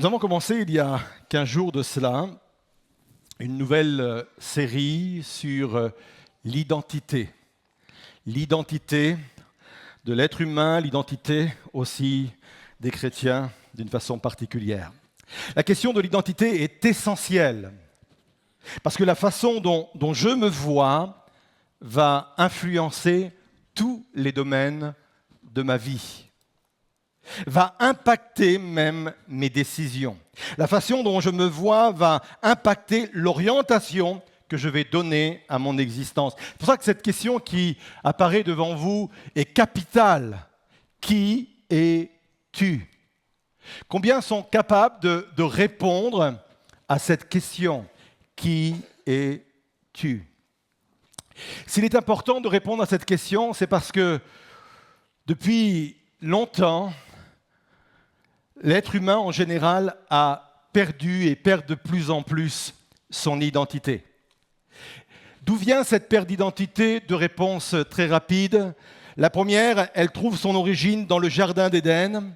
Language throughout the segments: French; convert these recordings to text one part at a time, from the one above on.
Nous avons commencé il y a 15 jours de cela une nouvelle série sur l'identité. L'identité de l'être humain, l'identité aussi des chrétiens d'une façon particulière. La question de l'identité est essentielle parce que la façon dont je me vois va influencer tous les domaines de ma vie, va impacter même mes décisions. La façon dont je me vois va impacter l'orientation que je vais donner à mon existence. C'est pour ça que cette question qui apparaît devant vous est capitale. Qui es-tu ? Combien sont capables de répondre à cette question ? Qui es-tu ? S'il est important de répondre à cette question, c'est parce que depuis longtemps, l'être humain en général a perdu et perd de plus en plus son identité. D'où vient cette perte d'identité ? Deux réponses très rapides. La première, elle trouve son origine dans le Jardin d'Éden,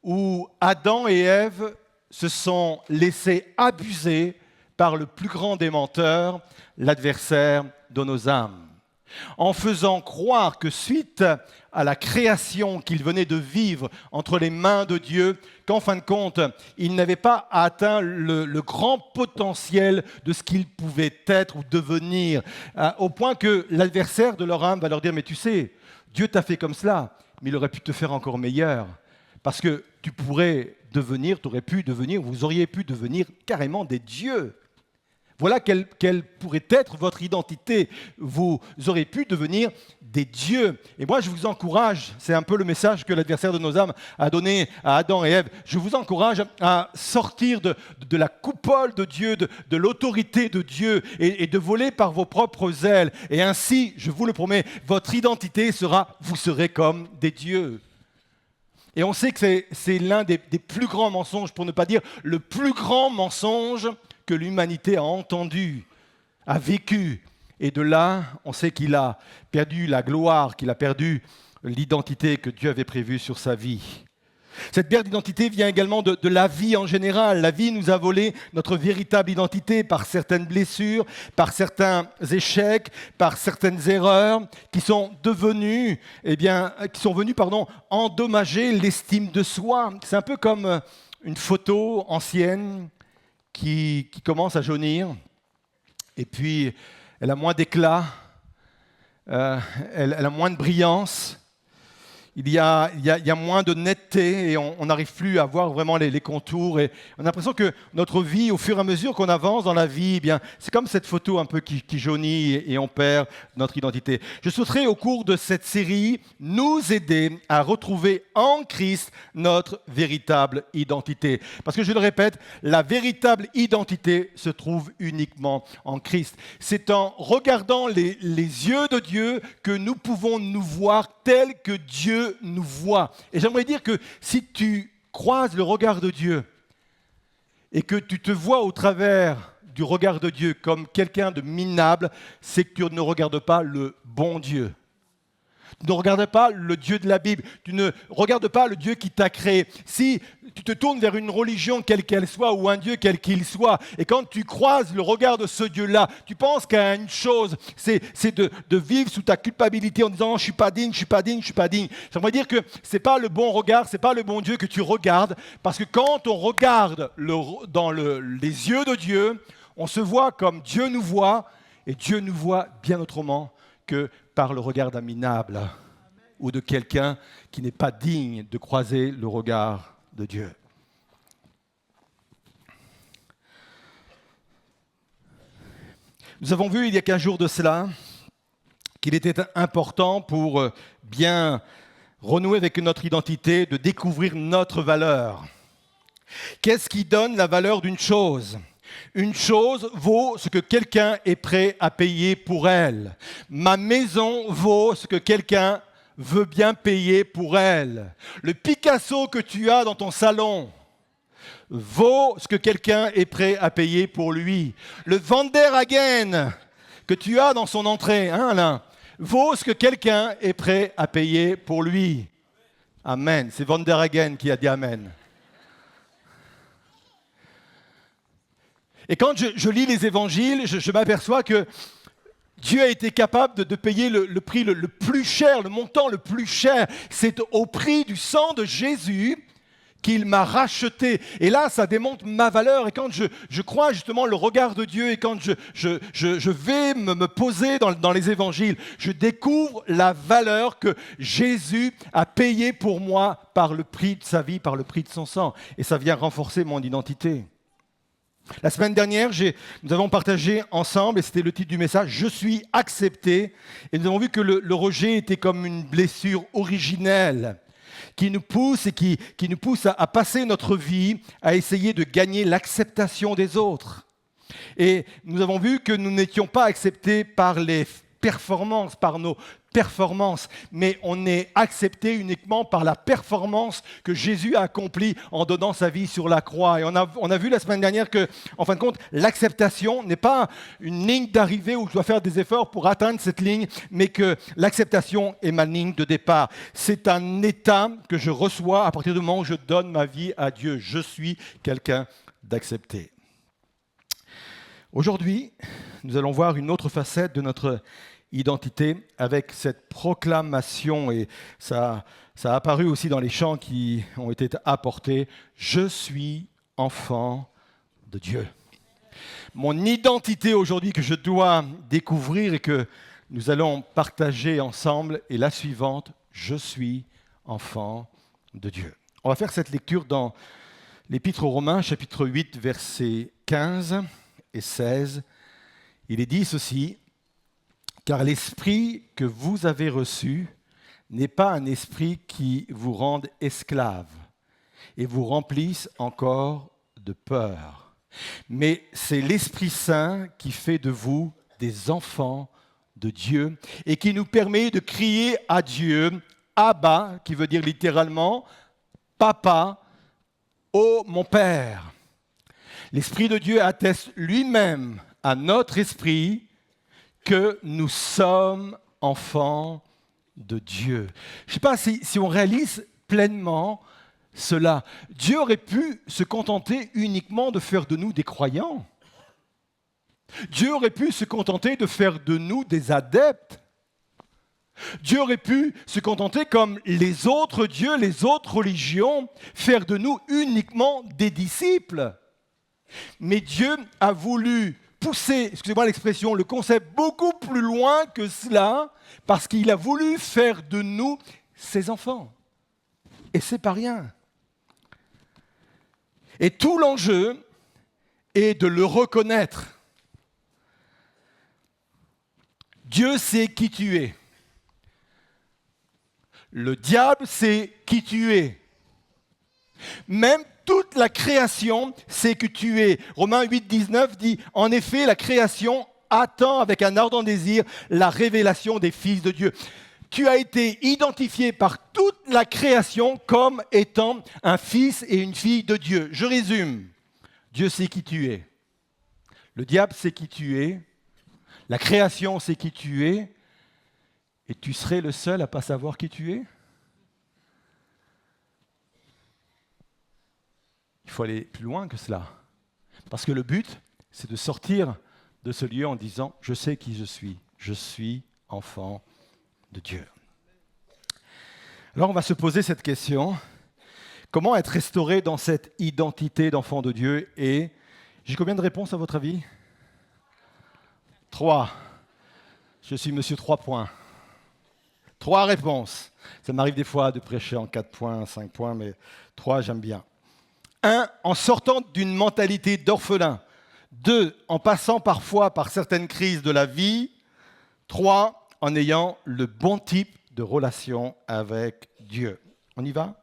où Adam et Ève se sont laissés abuser par le plus grand des menteurs, l'adversaire de nos âmes, en faisant croire que suite à la création qu'ils venaient de vivre entre les mains de Dieu, qu'en fin de compte, ils n'avaient pas atteint le grand potentiel de ce qu'ils pouvaient être ou devenir, au point que l'adversaire de leur âme va leur dire « Mais tu sais, Dieu t'a fait comme cela, mais il aurait pu te faire encore meilleur, parce que tu pourrais devenir, tu aurais pu devenir, vous auriez pu devenir carrément des dieux. » Voilà quelle pourrait être votre identité. Vous aurez pu devenir des dieux. Et moi, je vous encourage, c'est un peu le message que l'adversaire de nos âmes a donné à Adam et Ève, je vous encourage à sortir de la coupole de Dieu, de l'autorité de Dieu et de voler par vos propres ailes. Et ainsi, je vous le promets, votre identité sera, vous serez comme des dieux. Et on sait que c'est l'un des plus grands mensonges, pour ne pas dire le plus grand mensonge que l'humanité a entendu, a vécu. Et de là, on sait qu'il a perdu la gloire, qu'il a perdu l'identité que Dieu avait prévue sur sa vie. Cette perte d'identité vient également de la vie en général. La vie nous a volé notre véritable identité par certaines blessures, par certains échecs, par certaines erreurs qui sont venus endommager l'estime de soi. C'est un peu comme une photo ancienne qui commence à jaunir, et puis elle a moins d'éclat, elle a moins de brillance, il y a moins de netteté et on n'arrive plus à voir vraiment les contours. Et on a l'impression que notre vie, au fur et à mesure qu'on avance dans la vie, eh bien, c'est comme cette photo un peu qui jaunit et on perd notre identité. Je souhaiterais au cours de cette série nous aider à retrouver en Christ notre véritable identité. Parce que je le répète, la véritable identité se trouve uniquement en Christ. C'est en regardant les yeux de Dieu que nous pouvons nous voir tels que Dieu nous voit. Et j'aimerais dire que si tu croises le regard de Dieu et que tu te vois au travers du regard de Dieu comme quelqu'un de minable, c'est que tu ne regardes pas le bon Dieu. Tu ne regardes pas le Dieu de la Bible. Tu ne regardes pas le Dieu qui t'a créé. Si tu te tournes vers une religion quelle qu'elle soit ou un Dieu quel qu'il soit, et quand tu croises le regard de ce Dieu-là, tu penses qu'à une chose, c'est de vivre sous ta culpabilité en disant « je ne suis pas digne, je ne suis pas digne, je ne suis pas digne ». J'aimerais dire que ce n'est pas le bon regard, ce n'est pas le bon Dieu que tu regardes, parce que quand on regarde dans les yeux de Dieu, on se voit comme Dieu nous voit, et Dieu nous voit bien autrement que par le regard d'un minable ou de quelqu'un qui n'est pas digne de croiser le regard de Dieu. Nous avons vu il y a 15 jours de cela qu'il était important pour bien renouer avec notre identité, de découvrir notre valeur. Qu'est-ce qui donne la valeur d'une chose ? Une chose vaut ce que quelqu'un est prêt à payer pour elle. Ma maison vaut ce que quelqu'un veut bien payer pour elle. Le Picasso que tu as dans ton salon vaut ce que quelqu'un est prêt à payer pour lui. Le Van der Hagen que tu as dans son entrée, Alain, vaut ce que quelqu'un est prêt à payer pour lui. Amen. C'est Van der Hagen qui a dit Amen. Et quand je lis les évangiles, je m'aperçois que Dieu a été capable de payer le prix le plus cher, le montant le plus cher. C'est au prix du sang de Jésus qu'il m'a racheté. Et là, ça démontre ma valeur. Et quand je crois justement le regard de Dieu et quand je vais me poser dans les évangiles, je découvre la valeur que Jésus a payée pour moi par le prix de sa vie, par le prix de son sang. Et ça vient renforcer mon identité. La semaine dernière, nous avons partagé ensemble, et c'était le titre du message, « Je suis accepté ». Et nous avons vu que le rejet était comme une blessure originelle qui nous pousse et qui nous pousse à passer notre vie à essayer de gagner l'acceptation des autres. Et nous avons vu que nous n'étions pas acceptés par les performances, par nos performances, mais on est accepté uniquement par la performance que Jésus a accomplie en donnant sa vie sur la croix. Et on a vu la semaine dernière que, en fin de compte, l'acceptation n'est pas une ligne d'arrivée où je dois faire des efforts pour atteindre cette ligne, mais que l'acceptation est ma ligne de départ. C'est un état que je reçois à partir du moment où je donne ma vie à Dieu. Je suis quelqu'un d'accepté. Aujourd'hui, nous allons voir une autre facette de notre identité avec cette proclamation, et ça a apparu aussi dans les chants qui ont été apportés. Je suis enfant de Dieu. Mon identité aujourd'hui que je dois découvrir et que nous allons partager ensemble est la suivante. Je suis enfant de Dieu. On va faire cette lecture dans l'Épître aux Romains, chapitre 8, versets 15 et 16. Il est dit ceci: car l'esprit que vous avez reçu n'est pas un esprit qui vous rende esclave et vous remplisse encore de peur, mais c'est l'Esprit Saint qui fait de vous des enfants de Dieu et qui nous permet de crier à Dieu, Abba, qui veut dire littéralement Papa, ô mon Père. L'Esprit de Dieu atteste lui-même à notre esprit que nous sommes enfants de Dieu. Je ne sais pas si on réalise pleinement cela. Dieu aurait pu se contenter uniquement de faire de nous des croyants. Dieu aurait pu se contenter de faire de nous des adeptes. Dieu aurait pu se contenter, comme les autres dieux, les autres religions, faire de nous uniquement des disciples. Mais Dieu a voulu pousser, excusez-moi l'expression, le concept beaucoup plus loin que cela, parce qu'il a voulu faire de nous ses enfants. Et c'est pas rien. Et tout l'enjeu est de le reconnaître. Dieu sait qui tu es. Le diable sait qui tu es. Même toute la création sait que tu es. Romains 8, 19 dit, en effet, la création attend avec un ardent désir la révélation des fils de Dieu. Tu as été identifié par toute la création comme étant un fils et une fille de Dieu. Je résume. Dieu sait qui tu es. Le diable sait qui tu es. La création sait qui tu es. Et tu serais le seul à ne pas savoir qui tu es? Il faut aller plus loin que cela. Parce que le but, c'est de sortir de ce lieu en disant « Je sais qui je suis enfant de Dieu ». Alors on va se poser cette question, comment être restauré dans cette identité d'enfant de Dieu? Et j'ai combien de réponses à votre avis? 3. Je suis monsieur 3 points. 3 réponses. Ça m'arrive des fois de prêcher en 4 points, 5 points, mais 3 j'aime bien. 1, en sortant d'une mentalité d'orphelin. 2, en passant parfois par certaines crises de la vie. 3, en ayant le bon type de relation avec Dieu. On y va?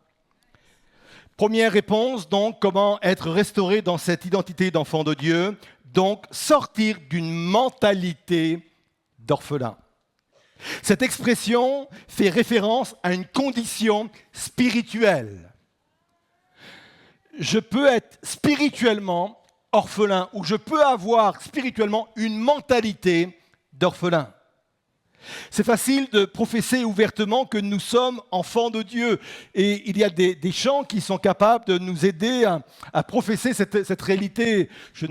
Première réponse, donc, comment être restauré dans cette identité d'enfant de Dieu? Donc, sortir d'une mentalité d'orphelin. Cette expression fait référence à une condition spirituelle. Je peux être spirituellement orphelin ou je peux avoir spirituellement une mentalité d'orphelin. C'est facile de professer ouvertement que nous sommes enfants de Dieu. Et il y a des chants qui sont capables de nous aider à professer cette réalité. Je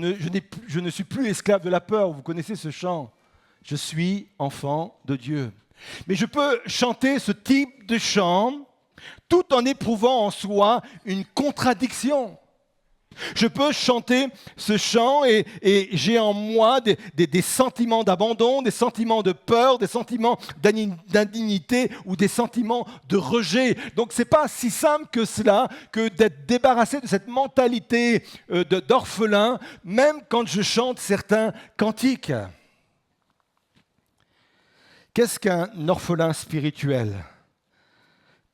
ne suis plus esclave de la peur. Vous connaissez ce chant? Je suis enfant de Dieu. Mais je peux chanter ce type de chant tout en éprouvant en soi une contradiction. Je peux chanter ce chant et j'ai en moi des sentiments d'abandon, des sentiments de peur, des sentiments d'indignité ou des sentiments de rejet. Donc ce n'est pas si simple que cela que d'être débarrassé de cette mentalité d'orphelin, même quand je chante certains cantiques. Qu'est-ce qu'un orphelin spirituel?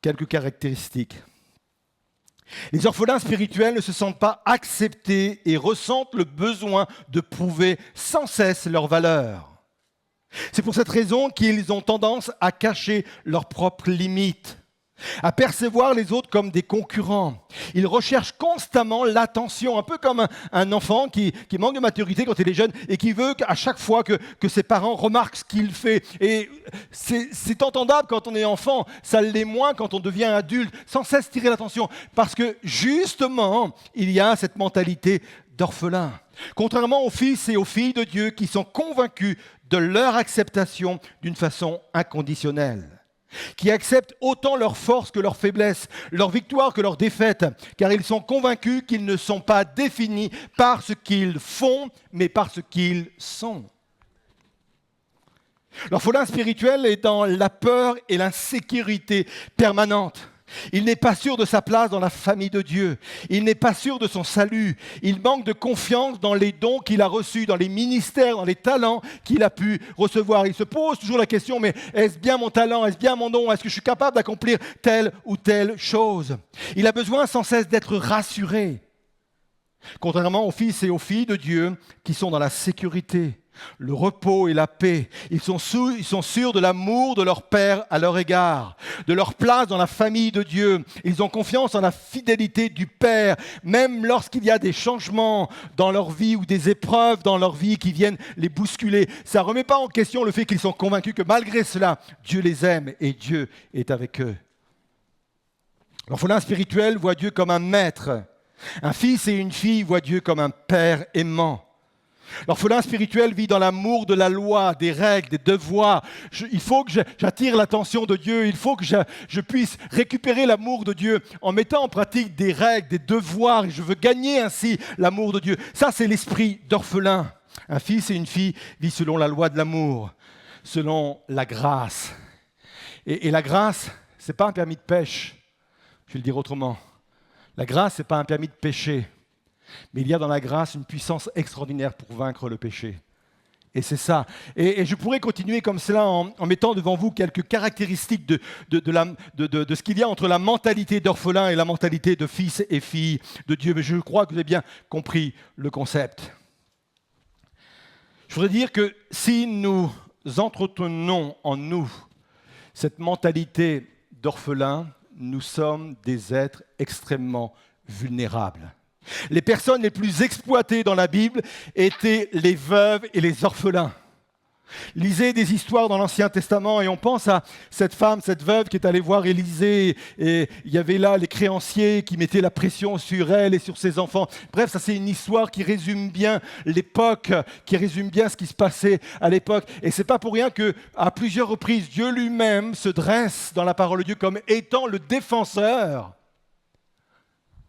Quelques caractéristiques. Les orphelins spirituels ne se sentent pas acceptés et ressentent le besoin de prouver sans cesse leur valeur. C'est pour cette raison qu'ils ont tendance à cacher leurs propres limites, à percevoir les autres comme des concurrents. Ils recherchent constamment l'attention, un peu comme un enfant qui manque de maturité quand il est jeune et qui veut à chaque fois que ses parents remarquent ce qu'il fait. Et c'est entendable quand on est enfant, ça l'est moins quand on devient adulte, sans cesse tirer l'attention. Parce que justement, il y a cette mentalité d'orphelin. Contrairement aux fils et aux filles de Dieu qui sont convaincus de leur acceptation d'une façon inconditionnelle, qui acceptent autant leur force que leur faiblesse, leur victoire que leur défaite, car ils sont convaincus qu'ils ne sont pas définis par ce qu'ils font, mais par ce qu'ils sont. L'orphelin spirituel est dans la peur et l'insécurité permanente. Il n'est pas sûr de sa place dans la famille de Dieu. Il n'est pas sûr de son salut. Il manque de confiance dans les dons qu'il a reçus, dans les ministères, dans les talents qu'il a pu recevoir. Il se pose toujours la question, mais est-ce bien mon talent? Est-ce bien mon don? Est-ce que je suis capable d'accomplir telle ou telle chose? Il a besoin sans cesse d'être rassuré. Contrairement aux fils et aux filles de Dieu qui sont dans la sécurité, le repos et la paix. Ils sont sûrs de l'amour de leur Père à leur égard, de leur place dans la famille de Dieu. Ils ont confiance en la fidélité du Père, même lorsqu'il y a des changements dans leur vie ou des épreuves dans leur vie qui viennent les bousculer. Ça ne remet pas en question le fait qu'ils sont convaincus que malgré cela, Dieu les aime et Dieu est avec eux. L'orphelin spirituel voit Dieu comme un maître. Un fils et une fille voient Dieu comme un père aimant. L'orphelin spirituel vit dans l'amour de la loi, des règles, des devoirs. Il faut que j'attire l'attention de Dieu, il faut que je puisse récupérer l'amour de Dieu en mettant en pratique des règles, des devoirs, et je veux gagner ainsi l'amour de Dieu. Ça, c'est l'esprit d'orphelin. Un fils et une fille vivent selon la loi de l'amour, selon la grâce. Et la grâce, ce n'est pas un permis de pêche, je vais le dire autrement. La grâce, ce n'est pas un permis de pécher. Mais il y a dans la grâce une puissance extraordinaire pour vaincre le péché. Et c'est ça. Et je pourrais continuer comme cela en mettant devant vous quelques caractéristiques de ce qu'il y a entre la mentalité d'orphelin et la mentalité de fils et filles de Dieu. Mais je crois que vous avez bien compris le concept. Je voudrais dire que si nous entretenons en nous cette mentalité d'orphelin, nous sommes des êtres extrêmement vulnérables. Les personnes les plus exploitées dans la Bible étaient les veuves et les orphelins. Lisez des histoires dans l'Ancien Testament et on pense à cette femme, cette veuve qui est allée voir Élisée et il y avait là les créanciers qui mettaient la pression sur elle et sur ses enfants. Bref, ça c'est une histoire qui résume bien l'époque, qui résume bien ce qui se passait à l'époque. Et c'est pas pour rien qu'à plusieurs reprises, Dieu lui-même se dresse dans la parole de Dieu comme étant le défenseur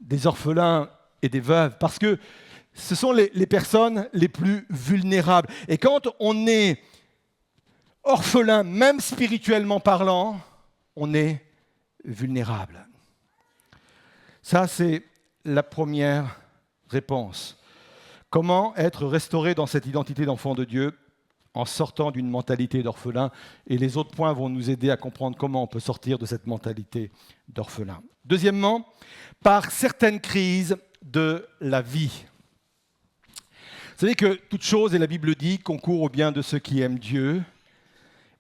des orphelins et des veuves, parce que ce sont les personnes les plus vulnérables. Et quand on est orphelin, même spirituellement parlant, on est vulnérable. Ça, c'est la première réponse. Comment être restauré dans cette identité d'enfant de Dieu en sortant d'une mentalité d'orphelin? Et les autres points vont nous aider à comprendre comment on peut sortir de cette mentalité d'orphelin. Deuxièmement, par certaines crises de la vie. Vous savez que toute chose, et la Bible dit, concourt au bien de ceux qui aiment Dieu.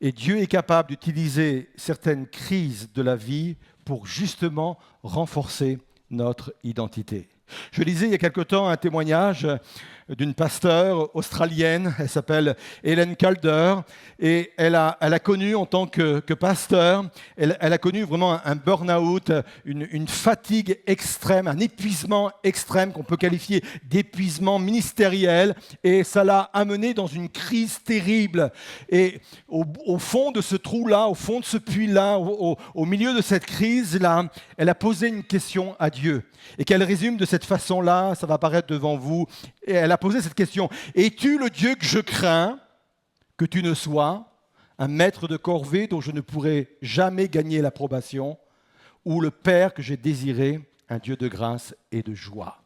Et Dieu est capable d'utiliser certaines crises de la vie pour justement renforcer notre identité. Je lisais il y a quelque temps un témoignage d'une pasteure australienne, elle s'appelle Helen Calder, et elle a connu en tant que pasteur, elle a connu vraiment un burn-out, une fatigue extrême, un épuisement extrême qu'on peut qualifier d'épuisement ministériel, et ça l'a amenée dans une crise terrible. Et au fond de ce trou-là, au fond de ce puits-là, au milieu de cette crise-là, elle a posé une question à Dieu, et qu'elle résume de cette façon-là, ça va apparaître devant vous. Et elle a posé cette question: es-tu le Dieu que je crains, que tu ne sois un maître de corvée dont je ne pourrai jamais gagner l'approbation, ou le Père que j'ai désiré, un Dieu de grâce et de joie?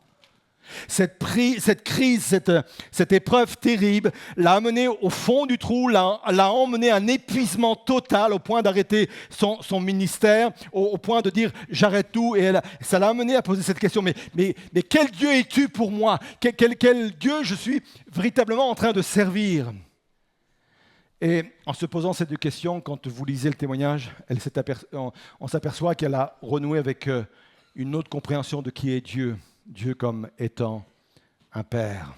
Cette crise, cette épreuve terrible l'a amené au fond du trou, l'a emmené à un épuisement total au point d'arrêter son ministère, au point de dire j'arrête tout. Et ça l'a amené à poser cette question, mais quel Dieu es-tu pour moi? Quel Dieu je suis véritablement en train de servir? Et en se posant ces deux questions, quand vous lisez le témoignage, on s'aperçoit qu'elle a renoué avec une autre compréhension de qui est Dieu. Dieu comme étant un Père.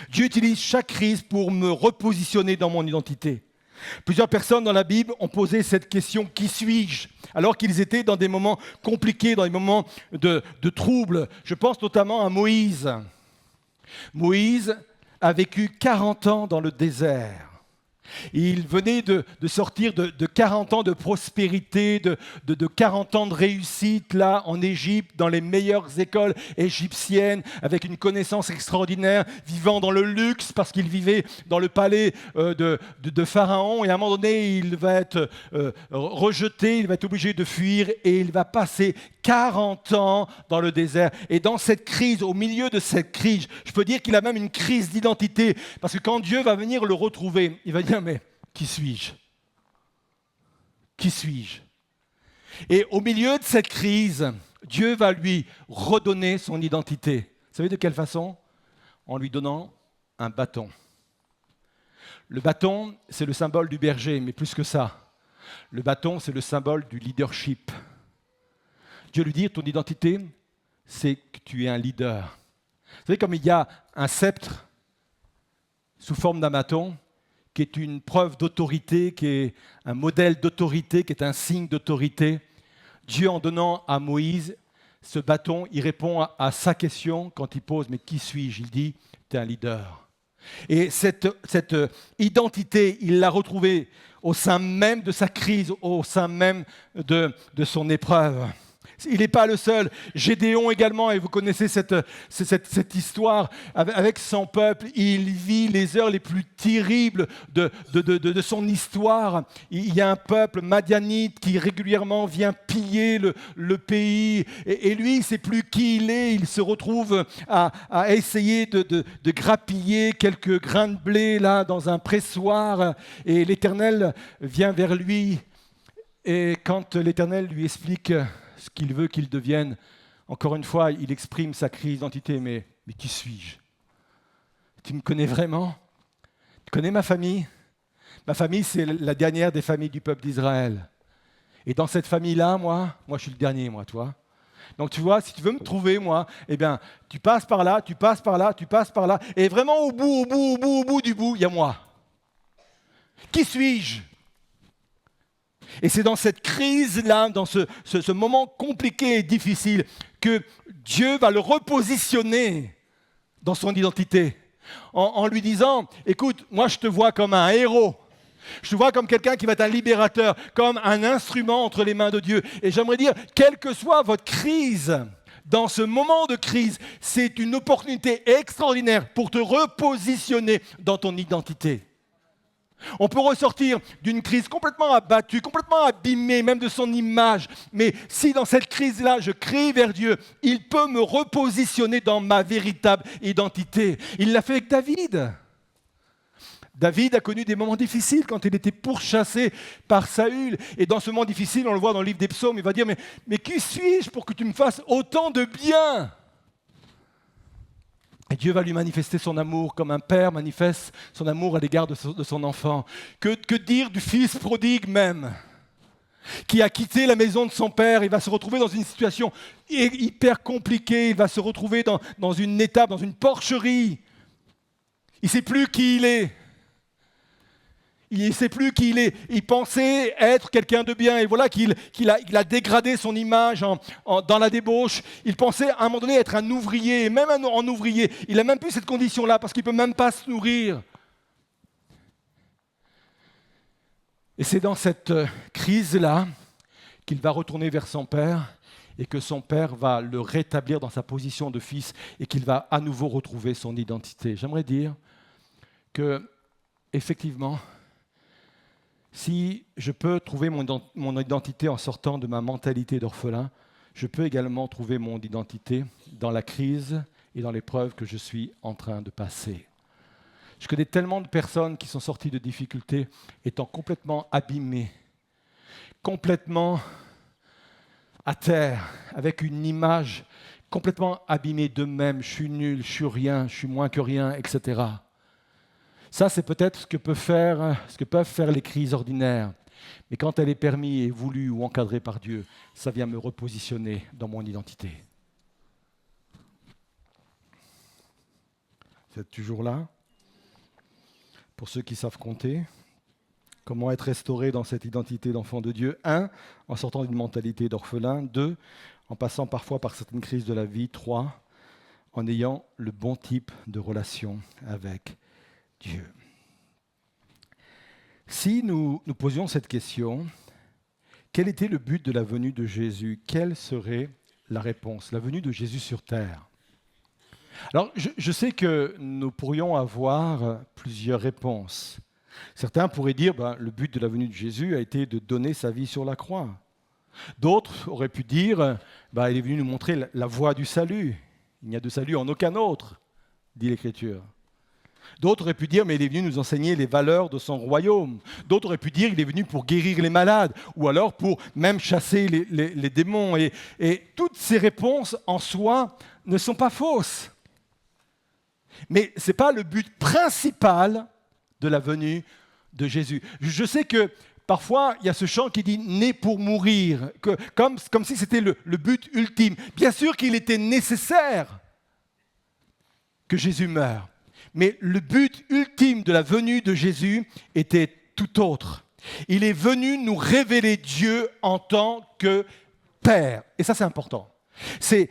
Dieu utilise chaque crise pour me repositionner dans mon identité. Plusieurs personnes dans la Bible ont posé cette question: qui suis-je? Alors qu'ils étaient dans des moments compliqués, dans des moments de troubles. Je pense notamment à Moïse. Moïse a vécu 40 ans dans le désert. Il venait de sortir de 40 ans de prospérité, de 40 ans de réussite là en Égypte, dans les meilleures écoles égyptiennes, avec une connaissance extraordinaire, vivant dans le luxe parce qu'il vivait dans le palais de Pharaon. Et à un moment donné, il va être rejeté, il va être obligé de fuir et il va passer 40 ans dans le désert. Et dans cette crise, au milieu de cette crise, je peux dire qu'il a même une crise d'identité. Parce que quand Dieu va venir le retrouver, il va dire: mais qui suis-je? Qui suis-je? Et au milieu de cette crise, Dieu va lui redonner son identité. Vous savez de quelle façon? En lui donnant un bâton. Le bâton, c'est le symbole du berger, mais plus que ça. Le bâton, c'est le symbole du leadership. Dieu lui dit: ton identité, c'est que tu es un leader. Vous savez, comme il y a un sceptre sous forme d'un bâton, qui est une preuve d'autorité, qui est un modèle d'autorité, qui est un signe d'autorité, Dieu, en donnant à Moïse ce bâton, il répond à sa question quand il pose: mais qui suis-je? Il dit: tu es un leader. Et cette identité, il l'a retrouvée au sein même de sa crise, au sein même de son épreuve. Il n'est pas le seul. Gédéon également, et vous connaissez cette histoire, avec son peuple, il vit les heures les plus terribles de son histoire. Il y a un peuple madianite qui régulièrement vient piller le pays, et lui, il ne sait plus qui il est. Il se retrouve à essayer de grappiller quelques grains de blé là, dans un pressoir, et l'Éternel vient vers lui, et quand l'Éternel lui explique ce qu'il veut qu'il devienne, encore une fois, il exprime sa crise d'identité. Mais qui suis-je? Tu me connais vraiment? Tu connais ma famille? Ma famille, c'est la dernière des familles du peuple d'Israël. Et dans cette famille-là, moi je suis le dernier, toi. Donc tu vois, si tu veux me trouver, moi, eh bien, tu passes par là, tu passes par là, tu passes par là, et vraiment au bout du bout, il y a moi. Qui suis-je? Et c'est dans cette crise-là, dans ce moment compliqué et difficile, que Dieu va le repositionner dans son identité, en lui disant: écoute, moi je te vois comme un héros, je te vois comme quelqu'un qui va être un libérateur, comme un instrument entre les mains de Dieu. Et j'aimerais dire, quelle que soit votre crise, dans ce moment de crise, c'est une opportunité extraordinaire pour te repositionner dans ton identité. On peut ressortir d'une crise complètement abattue, complètement abîmée, même de son image. Mais si dans cette crise-là, je crie vers Dieu, il peut me repositionner dans ma véritable identité. Il l'a fait avec David. David a connu des moments difficiles quand il était pourchassé par Saül. Et dans ce moment difficile, on le voit dans le livre des Psaumes, il va dire: mais qui suis-je pour que tu me fasses autant de bien? Et Dieu va lui manifester son amour comme un père manifeste son amour à l'égard de son enfant. Que dire du fils prodigue même? qui a quitté la maison de son père. Il va se retrouver dans une situation hyper compliquée. Il va se retrouver dans une étape, dans une porcherie. Il ne sait plus qui il est. Il ne sait plus qui il est. Il pensait être quelqu'un de bien. Et voilà qu'il a dégradé son image dans la débauche. Il pensait à un moment donné être un ouvrier. Et même en ouvrier, il n'a même plus cette condition-là parce qu'il ne peut même pas se nourrir. Et c'est dans cette crise-là qu'il va retourner vers son père et que son père va le rétablir dans sa position de fils et qu'il va à nouveau retrouver son identité. J'aimerais dire que, effectivement, si je peux trouver mon identité en sortant de ma mentalité d'orphelin, je peux également trouver mon identité dans la crise et dans l'épreuve que je suis en train de passer. Je connais tellement de personnes qui sont sorties de difficultés étant complètement abîmées, complètement à terre, avec une image complètement abîmée d'eux-mêmes. Je suis nul, je suis rien, je suis moins que rien, etc. Ça, c'est peut-être ce que peuvent faire les crises ordinaires. Mais quand elle est permise et voulue ou encadrée par Dieu, ça vient me repositionner dans mon identité. Vous êtes toujours là ? Pour ceux qui savent compter, comment être restauré dans cette identité d'enfant de Dieu ? 1, en sortant d'une mentalité d'orphelin. 2, en passant parfois par certaines crises de la vie. 3, en ayant le bon type de relation avec Dieu. Si nous nous posions cette question, quel était le but de la venue de Jésus ? Quelle serait la réponse ? La venue de Jésus sur terre. Alors, je sais que nous pourrions avoir plusieurs réponses. Certains pourraient dire le but de la venue de Jésus a été de donner sa vie sur la croix. D'autres auraient pu dire il est venu nous montrer la voie du salut. Il n'y a de salut en aucun autre, dit l'Écriture. D'autres auraient pu dire mais il est venu nous enseigner les valeurs de son royaume. D'autres auraient pu dire il est venu pour guérir les malades ou alors pour même chasser les démons. Et toutes ces réponses en soi ne sont pas fausses. Mais ce n'est pas le but principal de la venue de Jésus. Je sais que parfois, il y a ce chant qui dit « né pour mourir », comme si c'était le but ultime. Bien sûr qu'il était nécessaire que Jésus meure, mais le but ultime de la venue de Jésus était tout autre. Il est venu nous révéler Dieu en tant que Père. Et ça, c'est important. C'est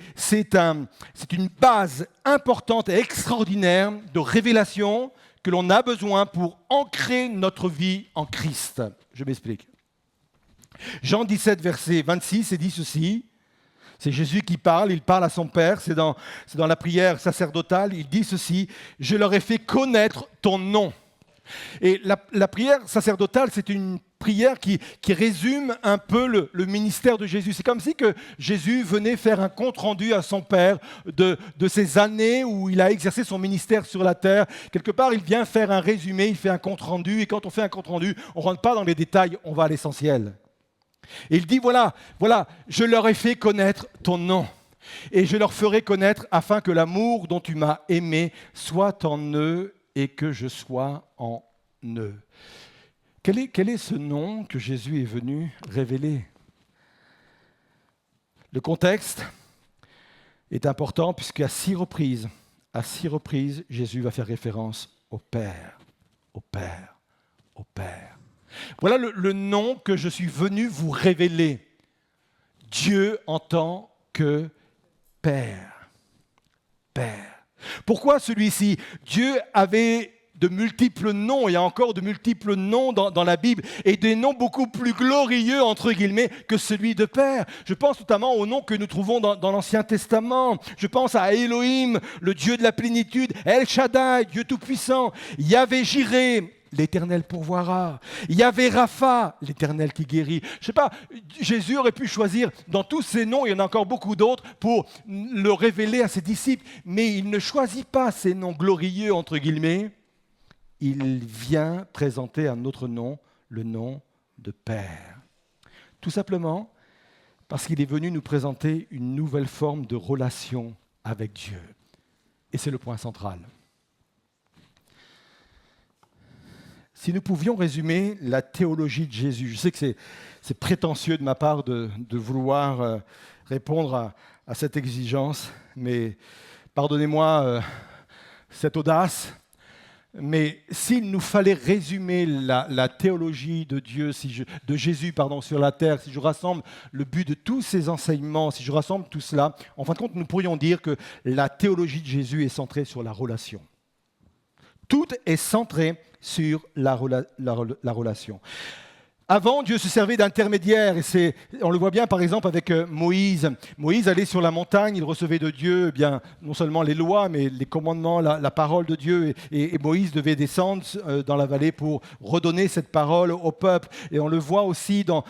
une base importante et extraordinaire de révélation que l'on a besoin pour ancrer notre vie en Christ. Je m'explique. Jean 17, verset 26, dit ceci. C'est Jésus qui parle, il parle à son Père, c'est dans la prière sacerdotale, il dit ceci, « Je leur ai fait connaître ton nom ». Et la prière sacerdotale, c'est une prière qui résume un peu le ministère de Jésus. C'est comme si que Jésus venait faire un compte-rendu à son Père de ces années où il a exercé son ministère sur la terre. Quelque part, il vient faire un résumé, il fait un compte-rendu, et quand on fait un compte-rendu, on ne rentre pas dans les détails, on va à l'essentiel. Et il dit, voilà, je leur ai fait connaître ton nom, et je leur ferai connaître afin que l'amour dont tu m'as aimé soit en eux et que je sois en eux. Quel est ce nom que Jésus est venu révéler ? Le contexte est important puisqu'à 6 reprises, Jésus va faire référence au Père, au Père, au Père. Voilà le nom que je suis venu vous révéler. Dieu en tant que Père. Père. Pourquoi celui-ci ? Dieu avait de multiples noms, il y a encore de multiples noms dans la Bible, et des noms beaucoup plus glorieux, entre guillemets, que celui de Père. Je pense notamment aux noms que nous trouvons dans l'Ancien Testament. Je pense à Elohim, le Dieu de la plénitude, El Shaddai, Dieu tout-puissant, Yahvé Jiré, l'Éternel pourvoira. Yahvé Rapha, l'Éternel qui guérit. Je ne sais pas, Jésus aurait pu choisir dans tous ces noms, il y en a encore beaucoup d'autres, pour le révéler à ses disciples, mais il ne choisit pas ces noms glorieux, entre guillemets. Il vient présenter un autre nom, le nom de Père. Tout simplement parce qu'il est venu nous présenter une nouvelle forme de relation avec Dieu. Et c'est le point central. Si nous pouvions résumer la théologie de Jésus, je sais que c'est prétentieux de ma part de vouloir répondre à cette exigence, mais pardonnez-moi cette audace. Mais s'il nous fallait résumer la théologie de Dieu, de Jésus sur la terre, si je rassemble le but de tous ces enseignements, si je rassemble tout cela, en fin de compte, nous pourrions dire que la théologie de Jésus est centrée sur la relation. Tout est centré sur la relation. Avant, Dieu se servait d'intermédiaires, et on le voit bien par exemple avec Moïse. Moïse allait sur la montagne, il recevait de Dieu non seulement les lois, mais les commandements, la parole de Dieu. Et Moïse devait descendre dans la vallée pour redonner cette parole au peuple. Et on le voit aussi dans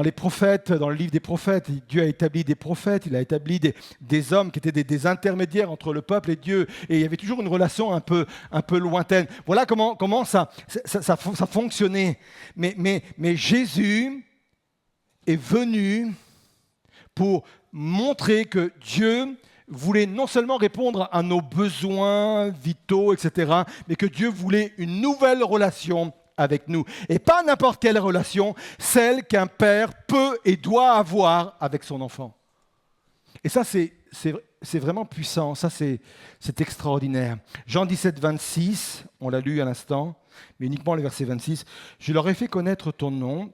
les prophètes, dans le livre des prophètes. Dieu a établi des prophètes, il a établi des hommes qui étaient des intermédiaires entre le peuple et Dieu. Et il y avait toujours une relation un peu lointaine. Voilà comment ça fonctionnait. Mais Jésus est venu pour montrer que Dieu voulait non seulement répondre à nos besoins vitaux, etc., mais que Dieu voulait une nouvelle relation avec nous. Et pas n'importe quelle relation, celle qu'un père peut et doit avoir avec son enfant. Et ça, c'est vraiment puissant, ça c'est extraordinaire. Jean 17, 26, on l'a lu à l'instant, mais uniquement le verset 26. « Je leur ai fait connaître ton nom,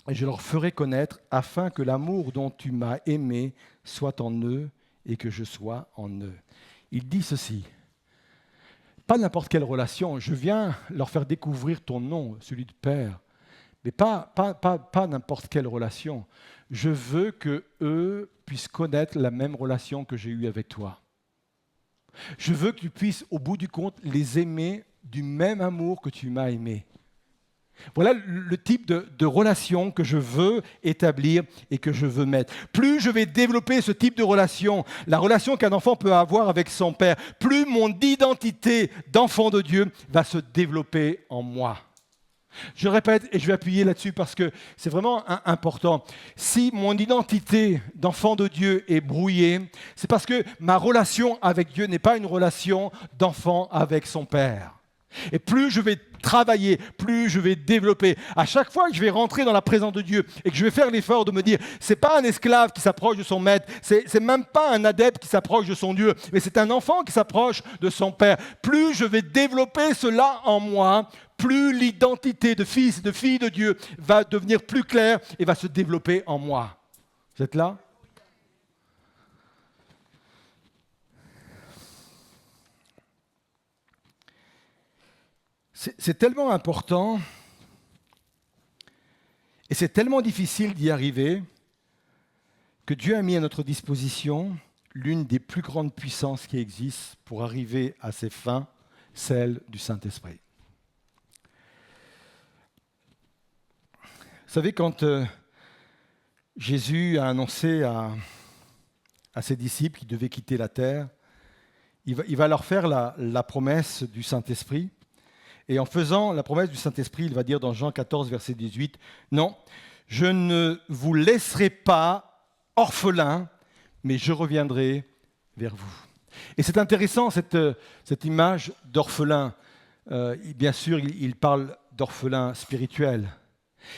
et je leur ferai connaître, afin que l'amour dont tu m'as aimé soit en eux, et que je sois en eux. » Il dit ceci, pas n'importe quelle relation, je viens leur faire découvrir ton nom, celui de Père, mais pas n'importe quelle relation. Je veux qu'eux puissent connaître la même relation que j'ai eue avec toi. Je veux que tu puisses, au bout du compte, les aimer du même amour que tu m'as aimé. Voilà le type de relation que je veux établir et que je veux mettre. Plus je vais développer ce type de relation, la relation qu'un enfant peut avoir avec son père, plus mon identité d'enfant de Dieu va se développer en moi. Je répète et je vais appuyer là-dessus parce que c'est vraiment important. Si mon identité d'enfant de Dieu est brouillée, c'est parce que ma relation avec Dieu n'est pas une relation d'enfant avec son père. Et plus je vais travailler, plus je vais développer. À chaque fois que je vais rentrer dans la présence de Dieu et que je vais faire l'effort de me dire, c'est pas un esclave qui s'approche de son maître, c'est même pas un adepte qui s'approche de son Dieu, mais c'est un enfant qui s'approche de son Père. Plus je vais développer cela en moi, plus l'identité de fils et de fille de Dieu va devenir plus claire et va se développer en moi. Vous êtes là ? C'est tellement important et c'est tellement difficile d'y arriver que Dieu a mis à notre disposition l'une des plus grandes puissances qui existent pour arriver à ses fins, celle du Saint-Esprit. Vous savez, quand Jésus a annoncé à ses disciples qu'ils devaient quitter la terre, il va leur faire la promesse du Saint-Esprit. Et en faisant la promesse du Saint-Esprit, il va dire dans Jean 14, verset 18, « Non, je ne vous laisserai pas orphelins, mais je reviendrai vers vous. » Et c'est intéressant, cette image d'orphelin. Bien sûr, il parle d'orphelin spirituel.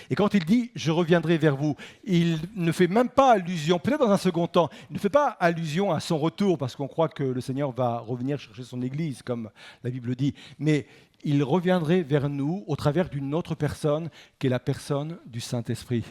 Et quand il dit « je reviendrai vers vous », il ne fait même pas allusion, peut-être dans un second temps, il ne fait pas allusion à son retour, parce qu'on croit que le Seigneur va revenir chercher son Église, comme la Bible dit, mais il reviendrait vers nous au travers d'une autre personne, qui est la personne du Saint-Esprit.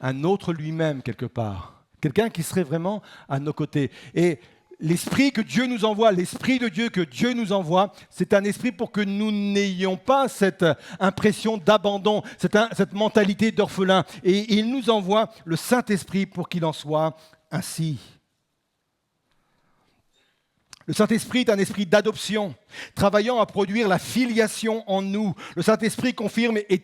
Un autre lui-même, quelque part. Quelqu'un qui serait vraiment à nos côtés. Et l'esprit que Dieu nous envoie, l'esprit de Dieu que Dieu nous envoie, c'est un esprit pour que nous n'ayons pas cette impression d'abandon, cette mentalité d'orphelin. Et il nous envoie le Saint-Esprit pour qu'il en soit ainsi. Le Saint-Esprit est un esprit d'adoption, travaillant à produire la filiation en nous. Le Saint-Esprit confirme et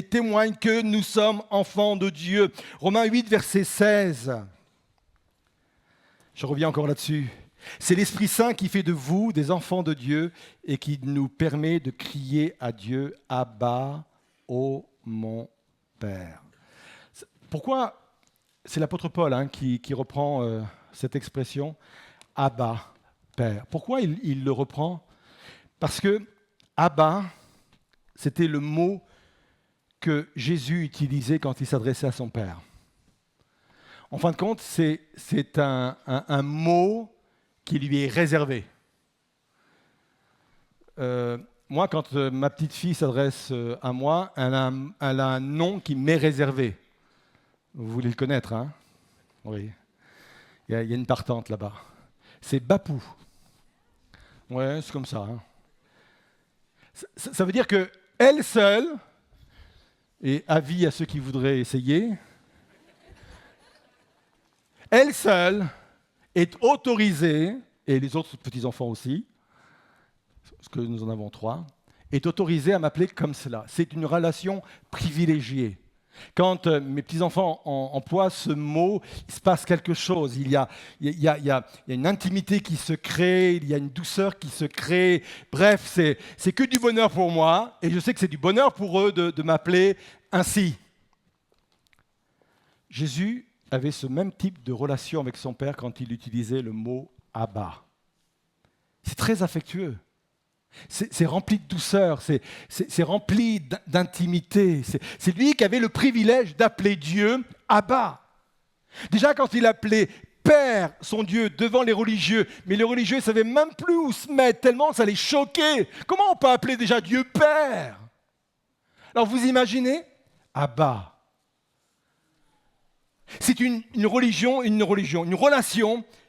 témoigne que nous sommes enfants de Dieu. Romains 8, verset 16. Je reviens encore là-dessus. C'est l'Esprit Saint qui fait de vous des enfants de Dieu et qui nous permet de crier à Dieu « Abba, ô mon Père ». Pourquoi c'est l'apôtre Paul qui reprend cette expression « Abba, Père ». Pourquoi il le reprend ? Parce que Abba, c'était le mot que Jésus utilisait quand il s'adressait à son Père. En fin de compte, c'est un mot qui lui est réservé. Moi, quand ma petite fille s'adresse à moi, elle a un nom qui m'est réservé. Vous voulez le connaître, hein? Oui. Il y a une partante là-bas. C'est Bapou. Ouais, c'est comme ça. Hein. Ça veut dire qu'elle seule, et avis à ceux qui voudraient essayer, elle seule est autorisée, et les autres petits-enfants aussi, parce que nous en avons 3, est autorisée à m'appeler comme cela. C'est une relation privilégiée. Quand mes petits-enfants emploient ce mot, il se passe quelque chose. Il y a une intimité qui se crée, il y a une douceur qui se crée. Bref, c'est que du bonheur pour moi, et je sais que c'est du bonheur pour eux de m'appeler ainsi. Jésus avait ce même type de relation avec son Père quand il utilisait le mot « Abba ». C'est très affectueux. C'est rempli de douceur, c'est rempli d'intimité. C'est lui qui avait le privilège d'appeler Dieu Abba. Déjà quand il appelait Père, son Dieu, devant les religieux, mais les religieux ne savaient même plus où se mettre, tellement ça les choquait. Comment on peut appeler déjà Dieu Père? Alors vous imaginez Abba. C'est une relation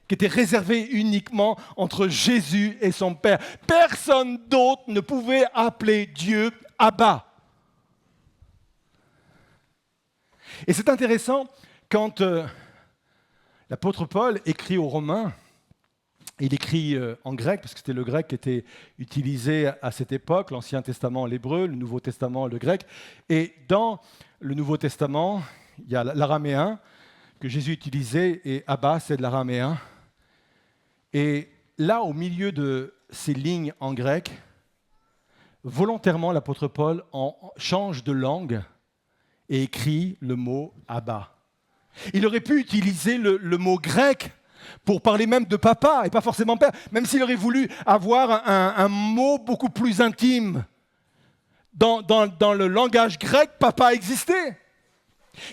qui était réservé uniquement entre Jésus et son Père. Personne d'autre ne pouvait appeler Dieu Abba. Et c'est intéressant quand l'apôtre Paul écrit aux Romains, il écrit en grec, parce que c'était le grec qui était utilisé à cette époque, l'Ancien Testament l'hébreu, le Nouveau Testament le grec. Et dans le Nouveau Testament, il y a l'araméen que Jésus utilisait, et Abba, c'est de l'araméen. Et là, au milieu de ces lignes en grec, volontairement, l'apôtre Paul change de langue et écrit le mot Abba. Il aurait pu utiliser le mot grec pour parler même de papa et pas forcément père, même s'il aurait voulu avoir un mot beaucoup plus intime. Dans le langage grec, papa existait.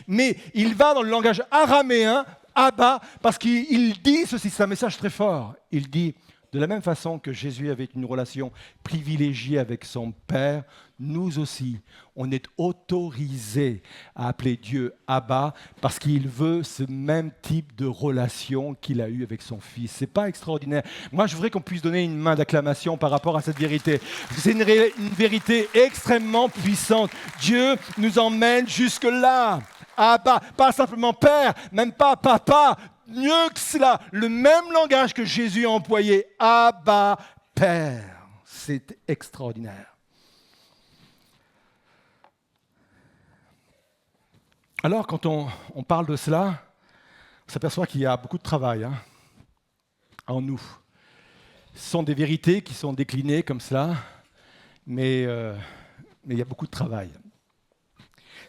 Mais il va dans le langage araméen, Abba, parce qu'il dit ceci, c'est un message très fort. Il dit, de la même façon que Jésus avait une relation privilégiée avec son Père, nous aussi, on est autorisés à appeler Dieu Abba, parce qu'il veut ce même type de relation qu'il a eu avec son Fils. C'est pas extraordinaire. Moi, je voudrais qu'on puisse donner une main d'acclamation par rapport à cette vérité. C'est une vérité extrêmement puissante. Dieu nous emmène jusque-là. Abba, pas simplement Père, même pas Papa, mieux que cela, le même langage que Jésus a employé, Abba, Père. C'est extraordinaire. Alors, quand on parle de cela, on s'aperçoit qu'il y a beaucoup de travail en nous. Ce sont des vérités qui sont déclinées comme cela, mais il y a beaucoup de travail.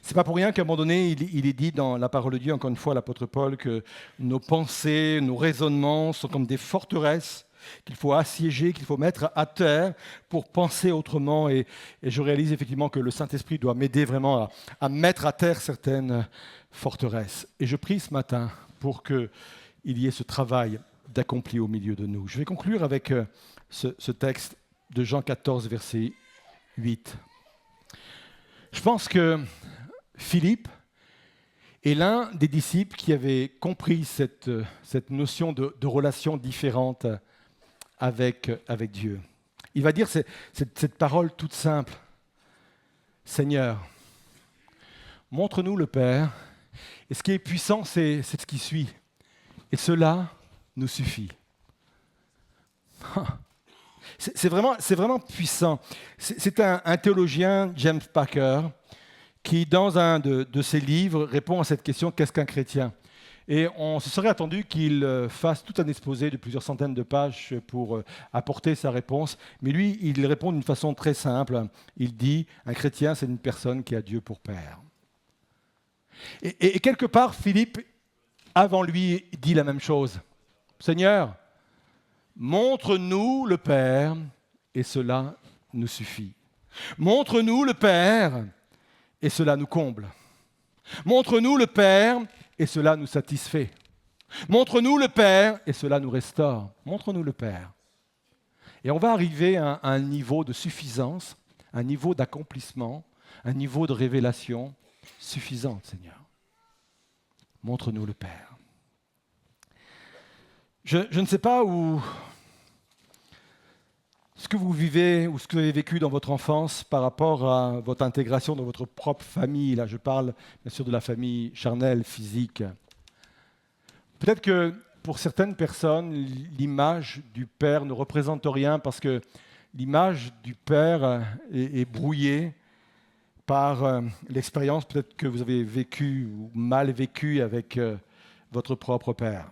C'est pas pour rien qu'à un moment donné, il est dit dans la parole de Dieu, encore une fois, l'apôtre Paul, que nos pensées, nos raisonnements sont comme des forteresses qu'il faut assiéger, qu'il faut mettre à terre pour penser autrement. Et je réalise effectivement que le Saint-Esprit doit m'aider vraiment à mettre à terre certaines forteresses. Et je prie ce matin pour qu'il y ait ce travail d'accompli au milieu de nous. Je vais conclure avec ce texte de Jean 14, verset 8. Je pense que Philippe est l'un des disciples qui avait compris cette notion de relation différente avec Dieu. Il va dire cette parole toute simple. Seigneur, montre-nous le Père, et ce qui est puissant, c'est ce qui suit. Et cela nous suffit. C'est vraiment puissant. C'est un théologien, James Packer, qui, dans un de ses livres, répond à cette question « Qu'est-ce qu'un chrétien ?» Et on se serait attendu qu'il fasse tout un exposé de plusieurs centaines de pages pour apporter sa réponse. Mais lui, il répond d'une façon très simple. Il dit « Un chrétien, c'est une personne qui a Dieu pour Père. » Et quelque part, Philippe, avant lui, dit la même chose. « Seigneur, montre-nous le Père, et cela nous suffit. » Montre-nous le Père, et cela nous comble. Montre-nous le Père, et cela nous satisfait. Montre-nous le Père, et cela nous restaure. Montre-nous le Père. Et on va arriver à un niveau de suffisance, un niveau d'accomplissement, un niveau de révélation suffisant, Seigneur. Montre-nous le Père. Je ne sais pas ce que vous vivez ou ce que vous avez vécu dans votre enfance par rapport à votre intégration dans votre propre famille. Là, je parle bien sûr de la famille charnelle, physique. Peut-être que pour certaines personnes, l'image du Père ne représente rien parce que l'image du Père est brouillée par l'expérience peut-être que vous avez vécue ou mal vécue avec votre propre Père.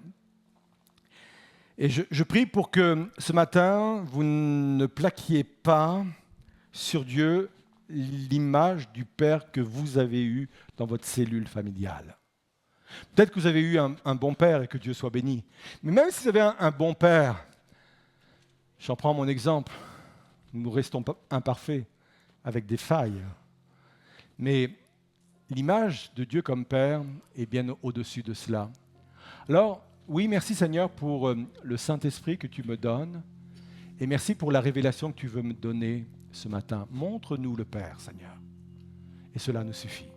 Et je prie pour que ce matin, vous ne plaquiez pas sur Dieu l'image du Père que vous avez eue dans votre cellule familiale. Peut-être que vous avez eu un bon Père et que Dieu soit béni. Mais même si vous avez un bon Père, j'en prends mon exemple, nous restons imparfaits, avec des failles. Mais l'image de Dieu comme Père est bien au-dessus de cela. Alors, oui, merci Seigneur pour le Saint-Esprit que tu me donnes et merci pour la révélation que tu veux me donner ce matin. Montre-nous le Père, Seigneur, et cela nous suffit.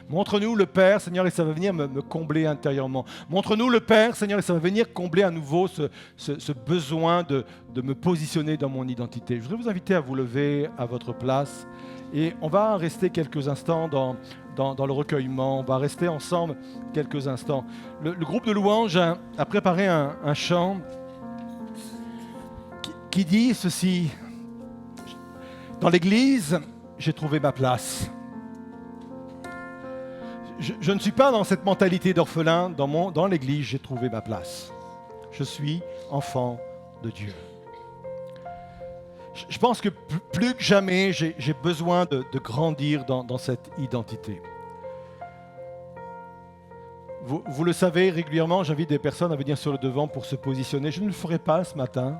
Montre-nous le Père, Seigneur, et ça va venir me combler intérieurement. Montre-nous le Père, Seigneur, et ça va venir combler à nouveau ce besoin de me positionner dans mon identité. Je voudrais vous inviter à vous lever à votre place et on va rester quelques instants dans le recueillement. On va rester ensemble quelques instants. Le groupe de louanges a préparé un chant qui dit ceci. Dans l'Église, j'ai trouvé ma place. Je ne suis pas dans cette mentalité d'orphelin. Dans l'Église, j'ai trouvé ma place. Je suis enfant de Dieu. Je pense que plus que jamais, j'ai besoin de grandir dans cette identité. Vous le savez, régulièrement, j'invite des personnes à venir sur le devant pour se positionner. Je ne le ferai pas ce matin.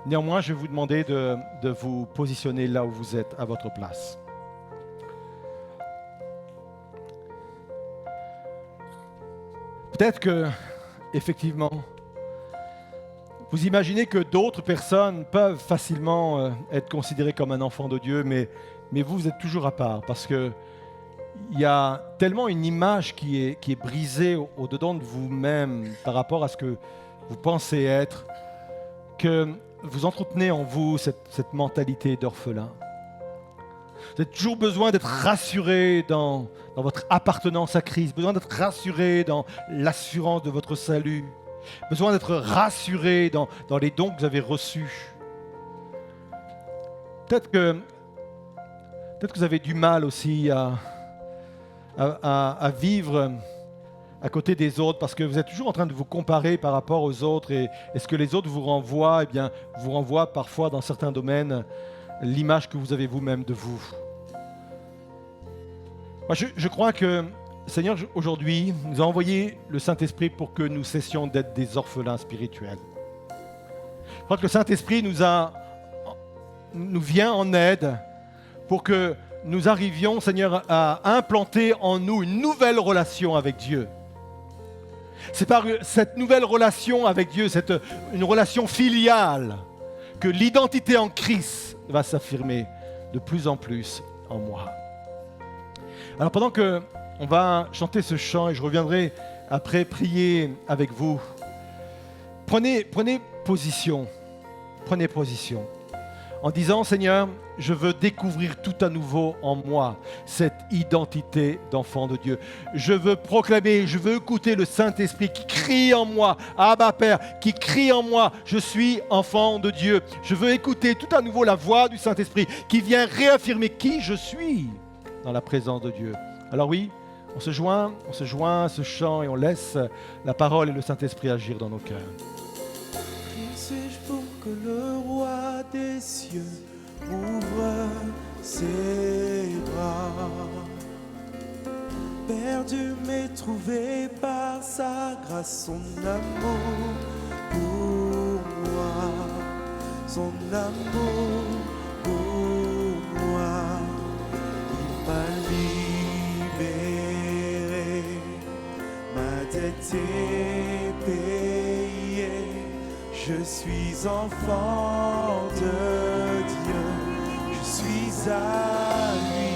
Néanmoins, je vais vous demander de vous positionner là où vous êtes, à votre place. Peut-être que, effectivement, vous imaginez que d'autres personnes peuvent facilement être considérées comme un enfant de Dieu, mais vous êtes toujours à part parce que il y a tellement une image qui est brisée au-dedans de vous-même par rapport à ce que vous pensez être, que vous entretenez en vous cette mentalité d'orphelin. Vous avez toujours besoin d'être rassuré dans votre appartenance à Christ, besoin d'être rassuré dans l'assurance de votre salut, besoin d'être rassuré dans les dons que vous avez reçus. Peut-être que vous avez du mal aussi à vivre à côté des autres parce que vous êtes toujours en train de vous comparer par rapport aux autres et ce que les autres vous renvoient, eh bien, vous renvoient parfois dans certains domaines l'image que vous avez vous-même de vous. Moi, je crois que le Seigneur, aujourd'hui, nous a envoyé le Saint-Esprit pour que nous cessions d'être des orphelins spirituels. Je crois que le Saint-Esprit nous vient en aide pour que nous arrivions, Seigneur, à implanter en nous une nouvelle relation avec Dieu. C'est par cette nouvelle relation avec Dieu, une relation filiale, que l'identité en Christ va s'affirmer de plus en plus en moi. Alors pendant qu'on va chanter ce chant, et je reviendrai après prier avec vous, prenez position en disant, Seigneur, je veux découvrir tout à nouveau en moi cette identité d'enfant de Dieu. Je veux proclamer, je veux écouter le Saint-Esprit qui crie en moi, Abba Père, qui crie en moi, je suis enfant de Dieu. Je veux écouter tout à nouveau la voix du Saint-Esprit qui vient réaffirmer qui je suis dans la présence de Dieu. Alors oui, on se joint à ce chant et on laisse la parole et le Saint-Esprit agir dans nos cœurs. Qui suis-je pour que le roi des cieux ouvre ses bras? Perdu mais trouvé par sa grâce, son amour pour moi, son amour pour dette est payée, je suis enfant de Dieu, je suis à lui.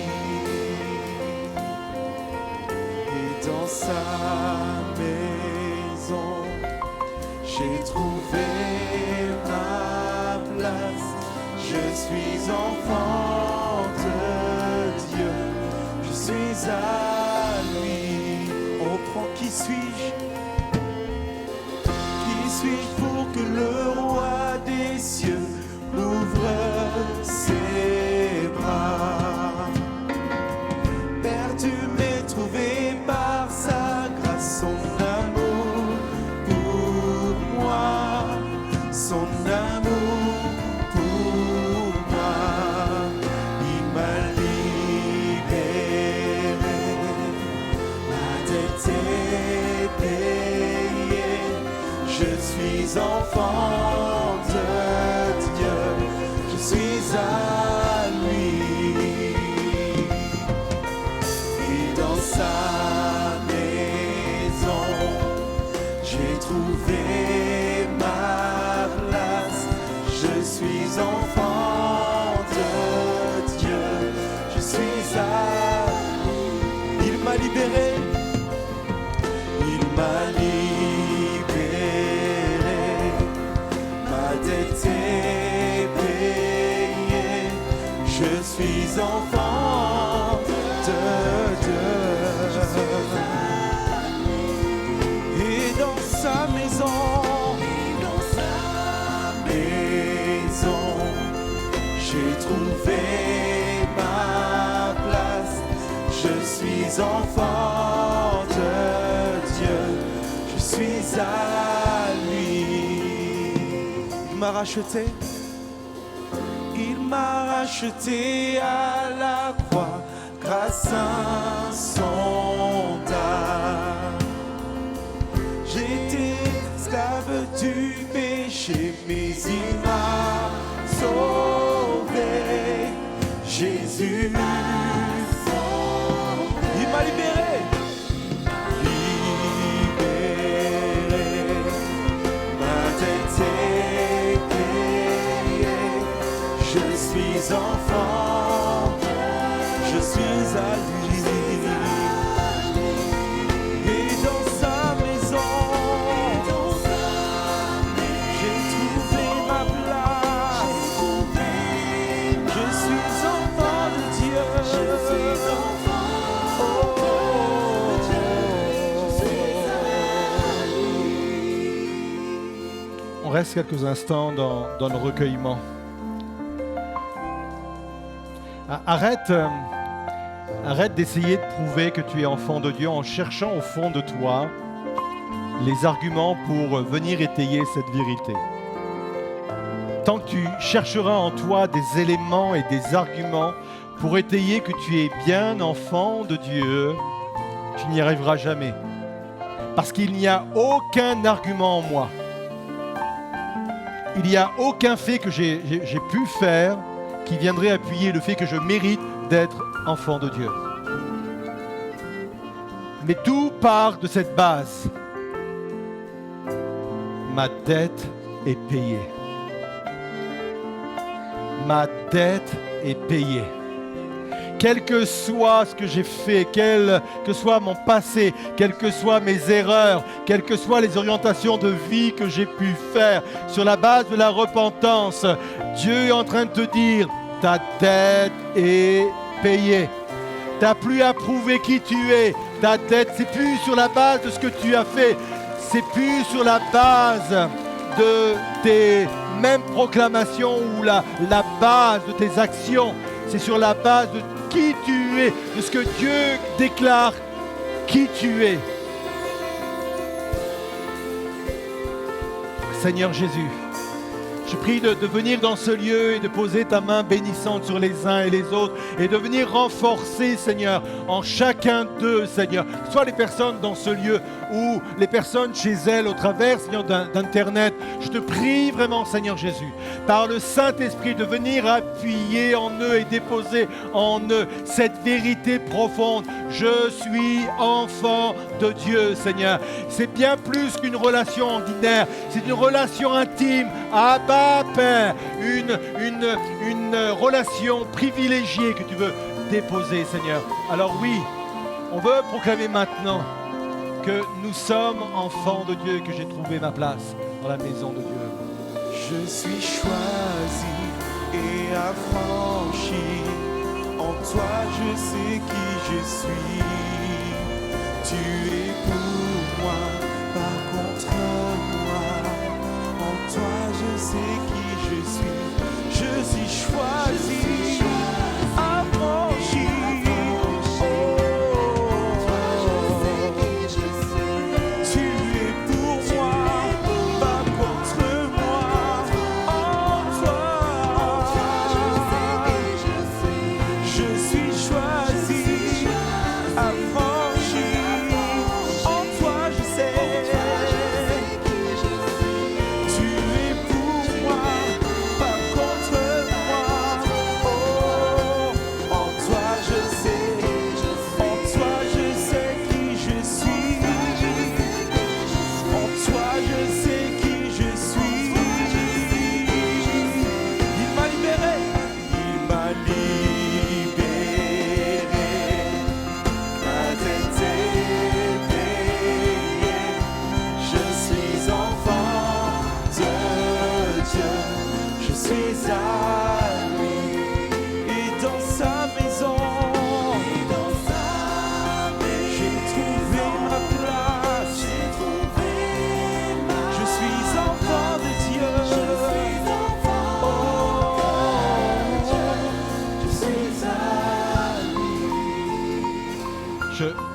Et dans sa maison, j'ai trouvé ma place, je suis enfant de Dieu, je suis à lui. On prend qui suis-je? Qui suis-je pour que le roi des cieux m'ouvre ses bras? Père, tu m'es trouvé par sa grâce, son amour pour moi, son amour pour moi, il m'a libéré, ma dette est payée, je suis enfant de Dieu, je suis à lui. Et dans sa maison, j'ai trouvé ma place, je suis enfant de Dieu, je suis à lui. Il m'a libéré, il m'a libéré, ma dette est payée, je suis enfant de Dieu. Et dans sa maison, j'ai trouvé ma place, je suis enfant de Dieu, je suis à lui. Il m'a racheté, il m'a racheté à la croix grâce insondable. J'étais esclave du péché, mais il m'a sauvé. Jésus, il m'a libéré, ma dette est payée, je suis enfant, je suis à lui. Et dans sa maison, j'ai trouvé ma place, je suis enfant de Dieu, je suis enfant de Dieu, je suis à lui. On reste quelques instants dans le recueillement. Arrête d'essayer de prouver que tu es enfant de Dieu en cherchant au fond de toi les arguments pour venir étayer cette vérité. Tant que tu chercheras en toi des éléments et des arguments pour étayer que tu es bien enfant de Dieu, tu n'y arriveras jamais. Parce qu'il n'y a aucun argument en moi. Il n'y a aucun fait que j'ai pu faire qui viendrait appuyer le fait que je mérite d'être enfant de Dieu. Mais tout part de cette base. Ma dette est payée. Ma dette est payée. Quel que soit ce que j'ai fait, quel que soit mon passé, quelles que soient mes erreurs, quelles que soient les orientations de vie que j'ai pu faire, sur la base de la repentance, Dieu est en train de te dire, ta dette est payée. Tu n'as plus à prouver qui tu es. Ta dette, c'est plus sur la base de ce que tu as fait. C'est plus sur la base de tes mêmes proclamations ou la base de tes actions. C'est sur la base de qui tu es, de ce que Dieu déclare qui tu es. Seigneur Jésus, je prie de venir dans ce lieu et de poser ta main bénissante sur les uns et les autres et de venir renforcer, Seigneur, en chacun d'eux, Seigneur, soit les personnes dans ce lieu ou les personnes chez elles au travers, Seigneur, d'Internet. Je te prie vraiment, Seigneur Jésus, par le Saint-Esprit, de venir appuyer en eux et déposer en eux cette vérité profonde. Je suis enfant de Dieu, Seigneur. C'est bien plus qu'une relation ordinaire. C'est une relation intime. Abba, Père. Une relation privilégiée que tu veux déposer, Seigneur. Alors oui, on veut proclamer maintenant que nous sommes enfants de Dieu, que j'ai trouvé ma place dans la maison de Dieu. Je suis choisi et affranchi. En toi, je sais qui je suis. Tu es pour moi, par contre moi. En toi, je sais qui je suis. Je suis choisi, affranchi.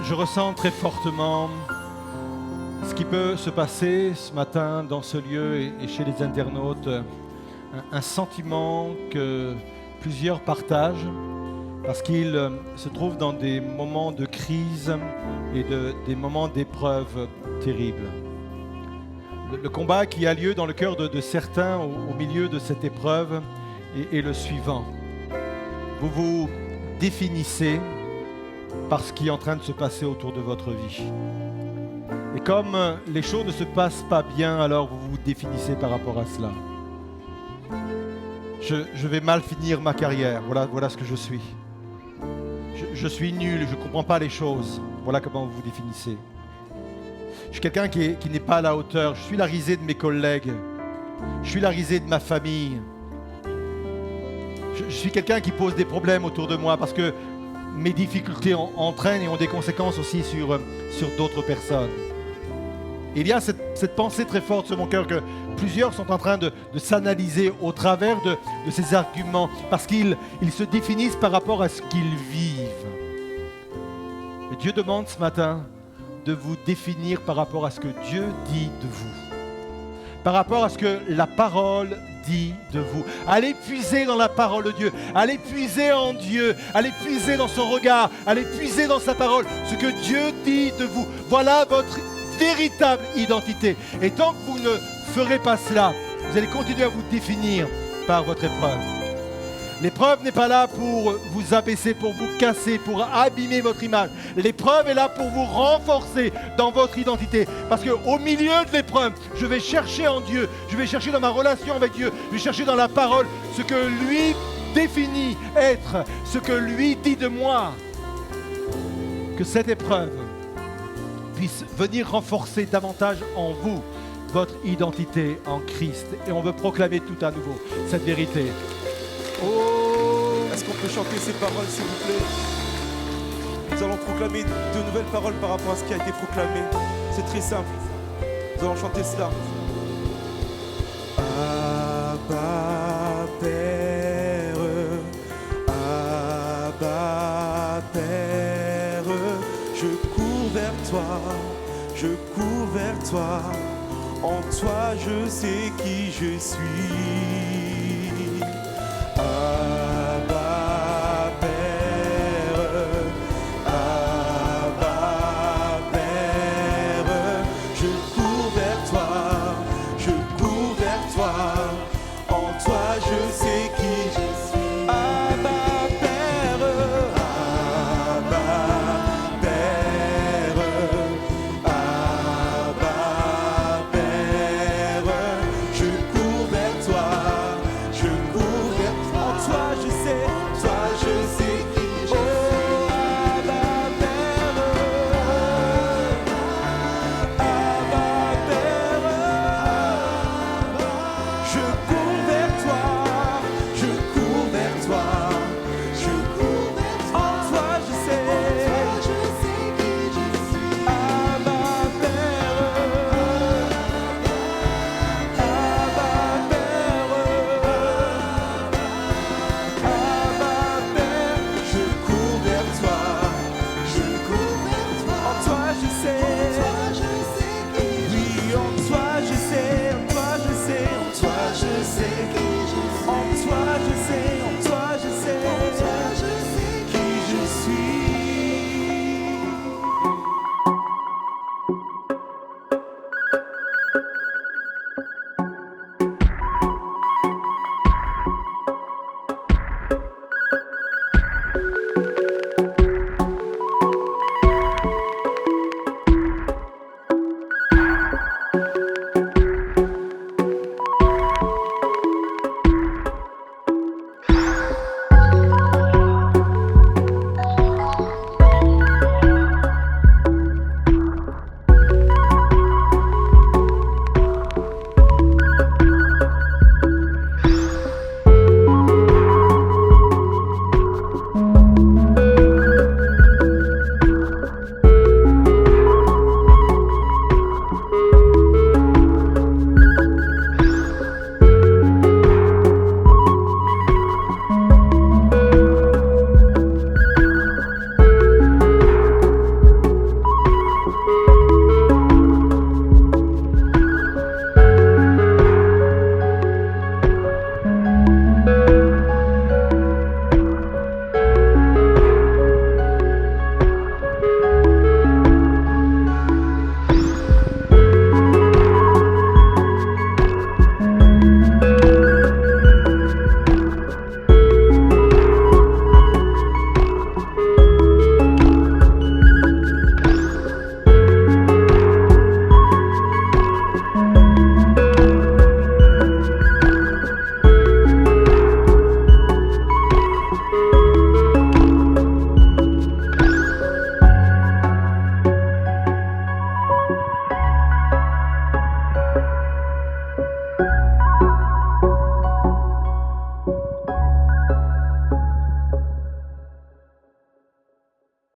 Je ressens très fortement ce qui peut se passer ce matin dans ce lieu et chez les internautes, un sentiment que plusieurs partagent parce qu'ils se trouvent dans des moments de crise et des moments d'épreuve terribles. Le combat qui a lieu dans le cœur de certains au milieu de cette épreuve est le suivant. Vous vous définissez par ce qui est en train de se passer autour de votre vie. Et comme les choses ne se passent pas bien, alors vous vous définissez par rapport à cela. Je vais mal finir ma carrière, voilà ce que je suis. Je suis nul, je ne comprends pas les choses. Voilà comment vous vous définissez. Je suis quelqu'un qui n'est pas à la hauteur. Je suis la risée de mes collègues. Je suis la risée de ma famille. Je suis quelqu'un qui pose des problèmes autour de moi parce que mes difficultés entraînent et ont des conséquences aussi sur d'autres personnes. Et il y a cette pensée très forte sur mon cœur que plusieurs sont en train de s'analyser au travers de ces arguments parce qu'ils se définissent par rapport à ce qu'ils vivent. Et Dieu demande ce matin de vous définir par rapport à ce que Dieu dit de vous, par rapport à ce que la parole dit de vous. Allez puiser dans la parole de Dieu, allez puiser en Dieu, allez puiser dans son regard, allez puiser dans sa parole, ce que Dieu dit de vous. Voilà votre véritable identité. Et tant que vous ne ferez pas cela, vous allez continuer à vous définir par votre épreuve. L'épreuve n'est pas là pour vous abaisser, pour vous casser, pour abîmer votre image. L'épreuve est là pour vous renforcer dans votre identité. Parce qu'au milieu de l'épreuve, je vais chercher en Dieu, je vais chercher dans ma relation avec Dieu, je vais chercher dans la parole ce que lui définit être, ce que lui dit de moi. Que cette épreuve puisse venir renforcer davantage en vous votre identité en Christ. Et on veut proclamer tout à nouveau cette vérité. Oh, est-ce qu'on peut chanter ces paroles, s'il vous plaît? Nous allons proclamer de nouvelles paroles par rapport à ce qui a été proclamé. C'est très simple. Nous allons chanter cela. Abba Père, Abba Père, je cours vers toi, je cours vers toi. En toi, je sais qui je suis.